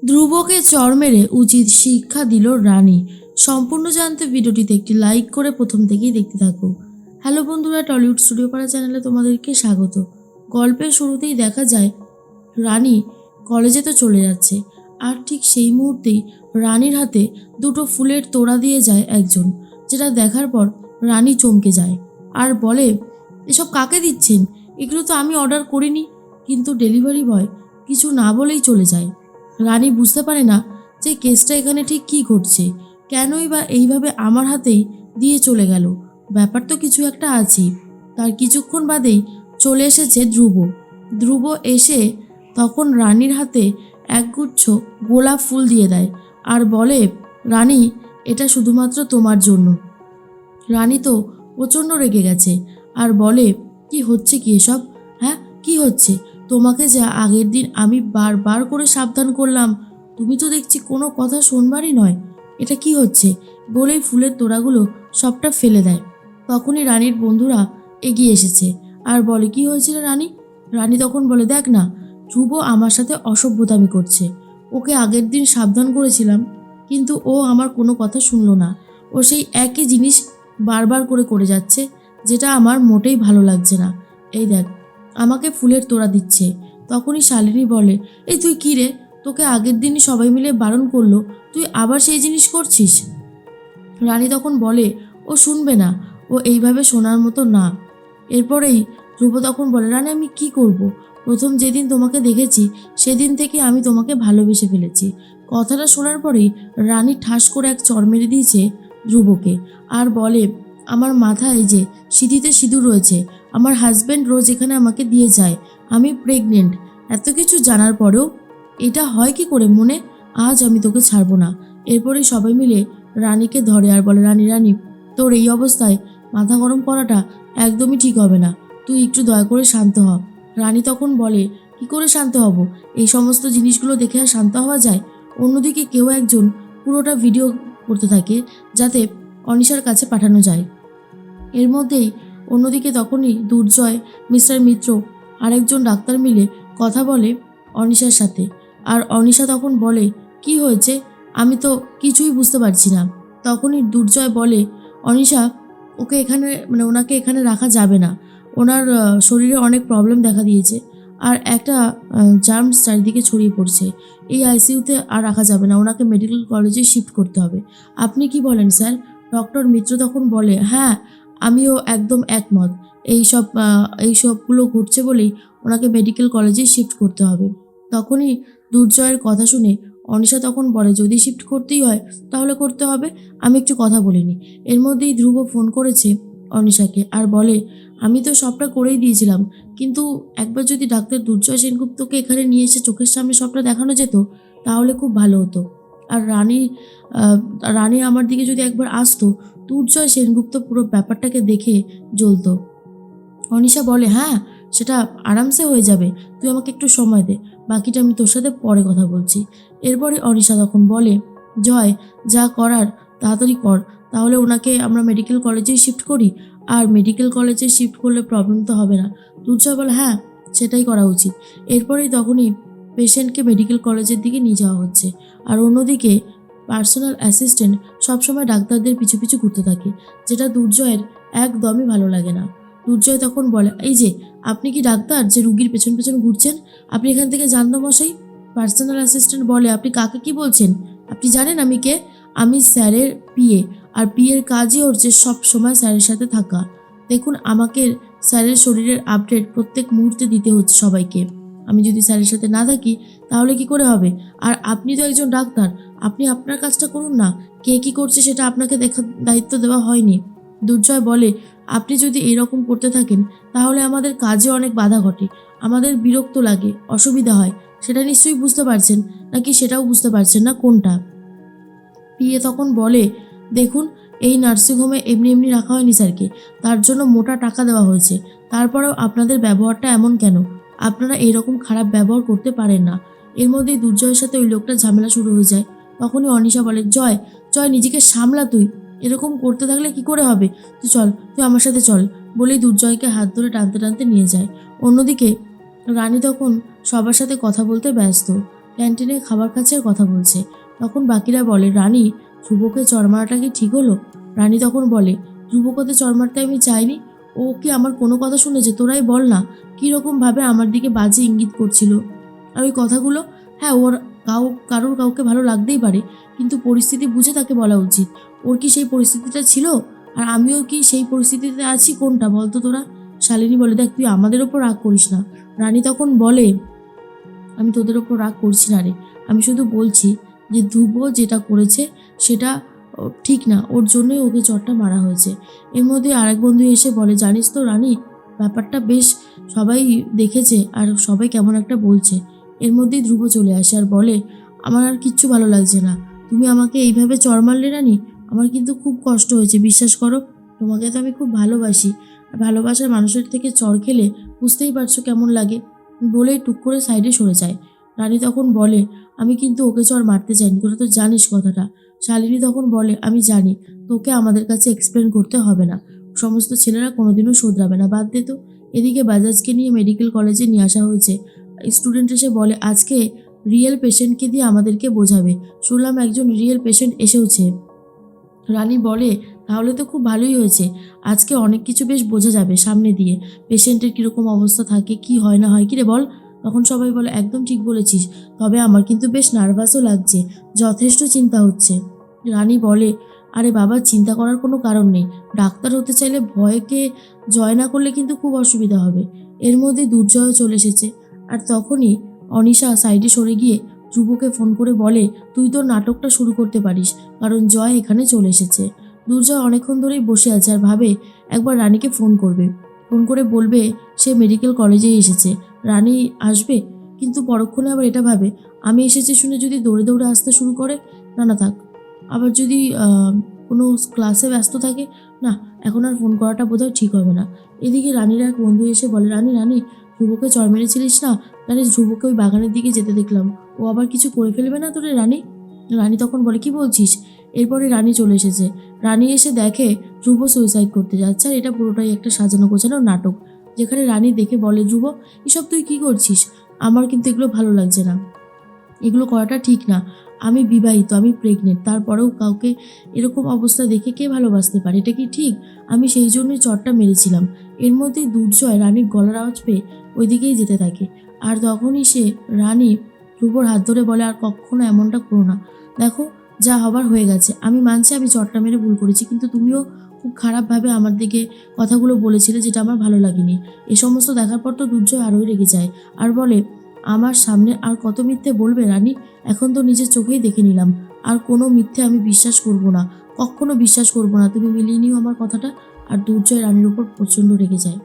ধ্রুবকে চড় মেরে উচিত শিক্ষা দিল রানী। সম্পূর্ণ জানতে ভিডিওটিতে একটি লাইক করে প্রথম থেকেই দেখতে থাকো। হ্যালো বন্ধুরা, টলিউড স্টুডিও পাড়া চ্যানেলে তোমাদেরকে স্বাগত। গল্পের শুরুতেই দেখা যায় রানী কলেজে তো চলে যাচ্ছে, আর ঠিক সেই মুহূর্তেই রানীর হাতে দুটো ফুলের তোড়া দিয়ে যায় একজন, যেটা দেখার পর রানী চমকে যায় আর বলে, এসব কাকে দিচ্ছেন? এগুলো তো আমি অর্ডার করিনি। কিন্তু ডেলিভারি বয় কিছু না বলেই চলে যায়। রানী বুঝতে পারে না যে কেসটা এখানে ঠিক কী ঘটছে, কেনই বা এইভাবে আমার হাতেই দিয়ে চলে গেল। ব্যাপার তো কিছু একটা আছে। তার কিছুক্ষণ বাদেই চলে এসেছে ধ্রুব। ধ্রুব এসে তখন রানীর হাতে একগুচ্ছ গোলাপ ফুল দিয়ে দেয় আর বলে, রানী, এটা শুধুমাত্র তোমার জন্য। রানী তো প্রচণ্ড রেগে গেছে আর বলে, কি হচ্ছে কি এসব? হ্যাঁ, কি হচ্ছে? তোমাকে যা আগের দিন আমি বারবার করে সাবধান করলাম, তুমি তো দেখছি কোনো কথা শোনবারই নয়। এটা কি হচ্ছে? বলেই ফুলের তোড়াগুলো সবটা ফেলে দেয়। তখনই রানীর বন্ধুরা এগিয়ে এসেছে আর বলে, কি হয়েছিল রানী? রানী তখন বলে, দেখ না, ধ্রুব আমার সাথে অসভ্যতামি করছে। ওকে আগের দিন সাবধান করেছিলাম, কিন্তু ও আমার কোনো কথা শুনলো না। ও সেই একই জিনিস বারবার করে করে যাচ্ছে, যেটা আমার মোটেই ভালো লাগছে না। এই দেখ, আমাকে ফুলের তোড়া দিচ্ছে। তখনই শালিনী বলে, এই তুই কী রে? তোকে আগের দিনই সবাই মিলে বারণ করলো, তুই আবার সেই জিনিস করছিস? রানী তখন বলে, ও শুনবে না, ও এইভাবে শোনার মতো না। এরপরেই ধ্রুব তখন বলে, রানী, আমি কি করব? প্রথম যেদিন তোমাকে দেখেছি সেদিন থেকে আমি তোমাকে ভালোবেসে ফেলেছি। কথাটা শোনার পরেই রানী ঠাস করে এক চড় মেরে দিয়েছে ধ্রুবকে আর বলে, আমার মাথায় যে সিঁথিতে সিঁদুর রয়েছে, আমার হাজব্যান্ড রোজ এখানে আমাকে দিয়ে যায়, আমি প্রেগনেন্ট, এত কিছু জানার পরেও এটা হয় কি করে মনে? আজ আমি তোকে ছাড়বো না। এরপরেই সবাই মিলে রানীকে ধরে আর বলে, রানী, রানী, তোর এই অবস্থায় মাথা গরম করাটা একদমই ঠিক হবে না, তুই একটু দয়া করে শান্ত হ। রানী তখন বলে, কি করে শান্ত হব? এই সমস্ত জিনিসগুলো দেখে আর শান্ত হওয়া যায়? অন্যদিকে কেউ একজন পুরোটা ভিডিও করতে থাকে, যাতে অনিশার কাছে পাঠানো যায়। এর মধ্যেই অন্যদিকে তখনই দুর্জয়, মিস্টার মিত্র আরেকজন ডাক্তার মিলে কথা বলে অনিশার সাথে। আর অনিশা তখন বলে, কি হয়েছে? আমি তো কিছুই বুঝতে পারছি না। তখনই দুর্জয় বলে, অনিশা, ওকে এখানে ওনাকে এখানে রাখা যাবে না। ওনার শরীরে অনেক প্রবলেম দেখা দিয়েছে, আর একটা জার্মস চারিদিকে ছড়িয়ে পড়ছে। এই আইসিইউতে আর রাখা যাবে না, ওনাকে মেডিকেল কলেজে শিফট করতে হবে। আপনি কি বলেন স্যার? ডক্টর মিত্র তখন বলে, হ্যাঁ, আমিও একদম একমত। এইসবগুলো ঘটছে বলেই ওনাকে মেডিকেল কলেজে শিফট করতে হবে। তখনই দুর্জয়ের কথা শুনে অনিশা তখন বলে, যদি শিফট করতেই হয় তাহলে করতে হবে, আমি একটু কথা বলিনি। এর মধ্যেই ধ্রুব ফোন করেছে অনিশাকে আর বলে, আমি তো সবটা করেই দিয়েছিলাম, কিন্তু একবার যদি ডাক্তার দুর্জয় সেনগুপ্তকে এখানে নিয়ে এসে চোখের সামনে সবটা দেখানো যেত তাহলে খুব ভালো হতো। আর রানী আমার দিকে যদি একবার আসতো, দুর্জয় সেনগুপ্ত পুরো ব্যাপারটাকে দেখে জ্বলতো। অনিশা বলে, হ্যাঁ, সেটা আরামসে হয়ে যাবে, তুই আমাকে একটু সময় দে, বাকিটা আমি তোর সাথে পরে কথা বলছি। এরপরে অনিশা তখন বলে, জয়, যা করার তাড়াতাড়ি কর, তাহলে ওনাকে আমরা মেডিকেল কলেজেই শিফট করি। আর মেডিকেল কলেজে শিফট করলে প্রবলেম তো হবে না। দুর্জয় বলে, হ্যাঁ, সেটাই করা উচিত। এরপরেই তখনই পেশেন্টকে মেডিকেল কলেজের দিকে নিয়ে যাওয়া হচ্ছে। আর অন্যদিকে পার্সোনাল অ্যাসিস্ট্যান্ট সবসময় ডাক্তারদের পিছু পিছু ঘুরতে থাকে, যেটা দুর্জয়ের একদমই ভালো লাগে না। দুর্জয় তখন বলে, এই যে, আপনি কি ডাক্তার যে রুগীর পেছন পেছন ঘুরছেন? আপনি এখান থেকে যান তো মশাই। পার্সোনাল অ্যাসিস্ট্যান্ট বলে, আপনি কাকে কি বলছেন? আপনি জানেন আমি কে? আমি স্যারের পিএ, আর পিএর কাজই হচ্ছে সব সময় স্যারের সাথে থাকা। দেখুন, আমাকে স্যারের শরীরের আপডেট প্রত্যেক মুহূর্তে দিতে হচ্ছে সবাইকে। আমি যদি স্যারের সাথে না থাকি তাহলে কি করে হবে? আর আপনি তো একজন ডাক্তার, আপনি আপনার কাজটা করুন না। কে কি করছে সেটা আপনাকে দেখার দায়িত্ব দেওয়া হয়নি। দুর্জয় বলে, আপনি যদি এরকম করতে থাকেন তাহলে আমাদের কাজে অনেক বাধা ঘটে, আমাদের বিরক্ত লাগে, অসুবিধা হয়। সেটা নিশ্চয়ই বুঝতে পারছেন, নাকি সেটাও বুঝতে পারছেন না কোনটা? পিএ তখন বলে, দেখুন, এই নার্সিংহোমে এমনি এমনি রাখা হয়নি স্যারকে, তার জন্য মোটা টাকা দেওয়া হয়েছে। তারপরেও আপনাদের ব্যবহারটা এমন কেন? আপনারা এইরকম খারাপ ব্যবহার করতে পারেন না। এর মধ্যেই দুর্জয়ের সাথে ওই লোকটা ঝামেলা শুরু হয়ে যায়। তখনই অনিশা বলে, জয়, জয়, নিজেকে সামলা তুই, এরকম করতে থাকলে কি করে হবে? তুই চল, তুই আমার সাথে চল, বলেই দুর্জয়কে হাত ধরে টানতে টানতে নিয়ে যায়। অন্যদিকে রানী তখন সবার সাথে কথা বলতে ব্যস্ত। ক্যান্টিনে খাবার খাচ্ছে আর কথা বলছে। তখন বাকিরা বলে, রানী, ধ্রুবকে চড় মারাটা কি ঠিক হলো? রানী তখন বলে, ধ্রুবকে চড় মারতে আমি চাইনি। ও কি আমার কোনো কথা শুনেছে? তোরাই বল না। কীরকমভাবে আমার দিকে বাজে ইঙ্গিত করছিল। আর ওই কথাগুলো, হ্যাঁ, ওর কারোর কাউকে ভালো লাগতেই পারে, কিন্তু পরিস্থিতি বুঝে তাকে বলা উচিত। ওর কি সেই পরিস্থিতিটা ছিল? আর আমিও কি সেই পরিস্থিতিতে আছি? কোনটা বলতো তোরা? শালিনী বলে, দেখ, তুই আমাদের ওপর রাগ করিস না। রানী তখন বলে, আমি তোদের ওপর রাগ করছি না রে, আমি শুধু বলছি যে ধ্রুব যেটা করেছে সেটা ঠিক না, ওর জন্যই ওকে চড়টা মারা হয়েছে। এর মধ্যে আরেক বন্ধু এসে বলে, জানিস তো রানী, ব্যাপারটা বেশ সবাই দেখেছে আর সবাই কেমন একটা বলছে। এর মধ্যেই ধ্রুব চলে আসে আর বলে, আমার আর কিচ্ছু ভালো লাগছে না। তুমি আমাকে এইভাবে চড় মারলে রানী, আমার কিন্তু খুব কষ্ট হয়েছে, বিশ্বাস করো। তোমাকে তো আমি খুব ভালোবাসি, আর ভালোবাসার মানুষের থেকে চড় খেলে বুঝতেই পারছো কেমন লাগে। বলেই টুক করে সাইডে সরে যায়। রানী তখন বলে, আমি কিন্তু ওকে চড় মারতে চাইনি, তোরা তো জানিস কথাটা। শালিনী তখন বলে, আমি জানি, তোকে আমাদের কাছে এক্সপ্লেন করতে হবে না। সমস্ত ছেলেরা কোনোদিনও শোধরাবে না, বাদ দে তো। এদিকে বাজাজকে নিয়ে মেডিকেল কলেজে নিয়ে আসা হয়েছে। স্টুডেন্ট এসে বলে, আজকে রিয়েল পেশেন্টকে দিয়ে আমাদেরকে বোঝাবে। শুনলাম একজন রিয়েল পেশেন্ট এসেওছে। রানী বলে, তাহলে তো খুব ভালোই হয়েছে, আজকে অনেক কিছু বেশ বোঝা যাবে সামনে দিয়ে, পেশেন্টের কীরকম অবস্থা থাকে, কি হয় না হয়। কি রে বল? তখন সবাই বলে, একদম ঠিক বলেছিস, তবে আমার কিন্তু বেশ নার্ভাসও লাগছে, যথেষ্ট চিন্তা হচ্ছে। রানী বলে, আরে বাবা, চিন্তা করার কোনো কারণ নেই। ডাক্তার হতে চাইলে ভয়কে জয় না করলে কিন্তু খুব অসুবিধা হবে। এর মধ্যে দুর্জয় চলে এসেছে। আর তখনই অনিশা সাইডে সরে গিয়ে ধ্রুবকে ফোন করে বলে, তুই তোর নাটকটা শুরু করতে পারিস, কারণ জয় এখানে চলে এসেছে। দুর্জয় অনেকক্ষণ ধরেই বসে আছে আর ভাবে একবার রানীকে ফোন করবে, ফোন করে বলবে সে মেডিকেল কলেজেই এসেছে, রানী আসবে। কিন্তু পরক্ষণে আবার এটা ভাবে, আমি এসেছি শুনে যদি দৌড়ে দৌড়ে আসতে শুরু করে, না না থাক, আবার যদি কোনো ক্লাসে ব্যস্ত থাকে, না, এখন আর ফোন করাটা বোধহয় ঠিক হবে না। এদিকে রানীর এক বন্ধু এসে বলে, রানী রানী, ধ্রুবকে চড় মেরেছিলিস না? জানিস, ধ্রুবকে ওই বাগানের দিকে যেতে দেখলাম, ও আবার কিছু করে ফেলবে না তোরে রানী? রানী তখন বলে, কি বলছিস? এরপরে রানী চলে এসেছে। রানী এসে দেখে ধ্রুব সুইসাইড করতে যাচ্ছে, আর এটা পুরোটাই একটা সাজানো গোছানো নাটক, যেখানে রানী দেখে বলে, ধ্রুব, এসব তুই কি করছিস? আমার কিন্তু এগুলো ভালো লাগছে না, এগুলো করাটা ঠিক না। আমি বিবাহিত, আমি প্রেগনেন্ট, তারপরেও কাউকে এরকম অবস্থা দেখে কে ভালোবাসতে পারে? এটা কি ঠিক? আমি সেই জন্যই চটটা মেরেছিলাম। এর মধ্যেই দুর্জয় রানীর গলার আওয়াজ পেয়ে ওইদিকেই যেতে থাকে। আর তখনই সে রানী ধ্রুবর হাত ধরে বলে, আর কখনো এমনটা করো না। দেখো, যা হবার হয়ে গেছে। আমি মানছি আমি চটটা মেরে ভুল করেছি, কিন্তু তুমিও খুব খারাপভাবে আমার দিকে কথাগুলো বলেছিলে, যেটা আমার ভালো লাগেনি। এ সমস্ত দেখার পর তো দুর্জয় আরোই রেগে যায় আর বলে, আমার সামনে আর কত মিথ্যে বলবে রানী? এখন তো নিজের চোখেই দেখে নিলাম, আর কোনো মিথ্যে আমি বিশ্বাস করব না, কখনো বিশ্বাস করব না। তুমি মিলিয়ে নিও আমার কথাটা। আর দুর্জয় রানীর উপর প্রচণ্ড রেগে যায়।